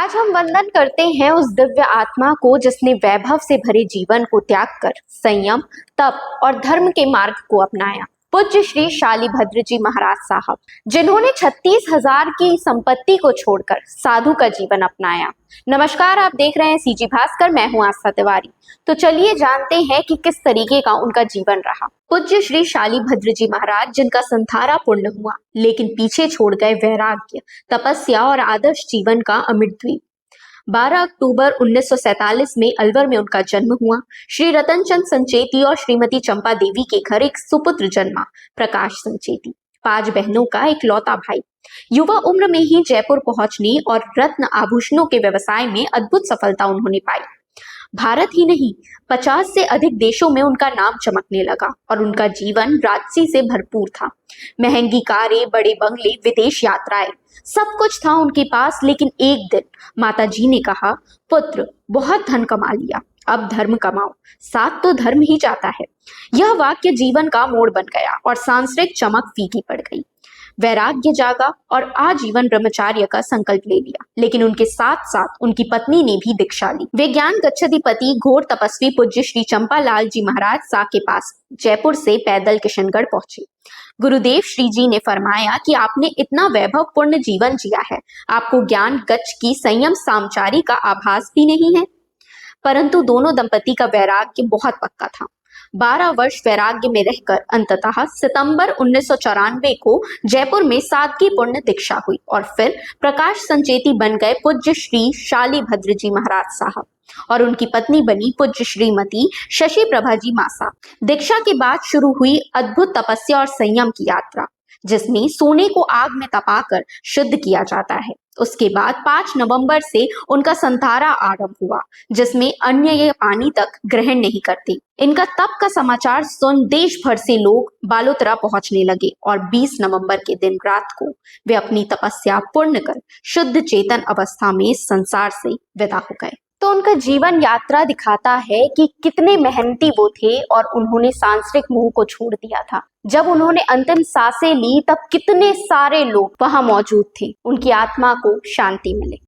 आज हम वंदन करते हैं उस दिव्य आत्मा को जिसने वैभव से भरे जीवन को त्याग कर संयम, तप और धर्म के मार्ग को अपनाया। पूज्य श्री शालिभद्र जी महाराज साहब, जिन्होंने 36,000 की संपत्ति को छोड़कर साधु का जीवन अपनाया। नमस्कार, आप देख रहे हैं सीजी भास्कर, मैं हूं आस्था तिवारी। तो चलिए जानते हैं कि किस तरीके का उनका जीवन रहा। पूज्य श्री शालिभद्र जी महाराज, जिनका संथारा पूर्ण हुआ लेकिन पीछे छोड़ गए वैराग्य, तपस्या और आदर्श जीवन का अमृत द्वीप। 12 अक्टूबर 1947 में अलवर में उनका जन्म हुआ। श्री रतनचंद संचेती और श्रीमती चंपा देवी के घर एक सुपुत्र जन्मा, प्रकाश संचेती। 5 बहनों का एक लौता भाई। युवा उम्र में ही जयपुर पहुंचने और रत्न आभूषणों के व्यवसाय में अद्भुत सफलता उन्होंने पाई। भारत ही नहीं, 50 से अधिक देशों में उनका नाम चमकने लगा और उनका जीवन राजसी से भरपूर था। महंगी कारें, बड़े बंगले, विदेश यात्राएं, सब कुछ था उनके पास। लेकिन एक दिन माता जी ने कहा, पुत्र, बहुत धन कमा लिया, अब धर्म कमाओ, साथ तो धर्म ही जाता है। यह वाक्य जीवन का मोड़ बन गया और सांसारिक चमक फीकी पड़ गई। वैराग्य जागा और आजीवन ब्रह्मचार्य का संकल्प ले लिया। लेकिन उनके साथ साथ उनकी पत्नी ने भी दीक्षा ली। वे ज्ञान गच्छधिपति घोर तपस्वी पूज्य श्री चंपालाल जी महाराज साहब के पास जयपुर से पैदल किशनगढ़ पहुंचे। गुरुदेव श्री जी ने फरमाया कि आपने इतना वैभव पूर्ण जीवन जिया है, आपको ज्ञान गच्छ की संयम सामचारी का आभास भी नहीं है। परंतु दोनों दंपति का वैराग्य बहुत पक्का था। 12 वर्ष वैराग्य में रहकर अंततः सितंबर 1994 को जयपुर में सादगी पूर्ण दीक्षा हुई और फिर प्रकाश संचेती बन गए पूज्य श्री शालिभद्र जी महाराज साहब और उनकी पत्नी बनी पूज्य श्रीमती शशि प्रभा जी मासा। दीक्षा के बाद शुरू हुई अद्भुत तपस्या और संयम की यात्रा, जिसमें सोने को आग में तपाकर शुद्ध किया जाता है। उसके बाद 5 नवंबर से उनका संथारा आरंभ हुआ, जिसमें अन्य ये पानी तक ग्रहण नहीं करते। इनका तप का समाचार सुन देश भर से लोग बालोतरा पहुंचने लगे और 20 नवंबर के दिन रात को वे अपनी तपस्या पूर्ण कर शुद्ध चेतन अवस्था में इस संसार से विदा हो गए। तो उनका जीवन यात्रा दिखाता है कि कितने मेहनती वो थे और उन्होंने सांसारिक मोह को छोड़ दिया था। जब उन्होंने अंतिम सांसें ली तब कितने सारे लोग वहां मौजूद थे। उनकी आत्मा को शांति मिले।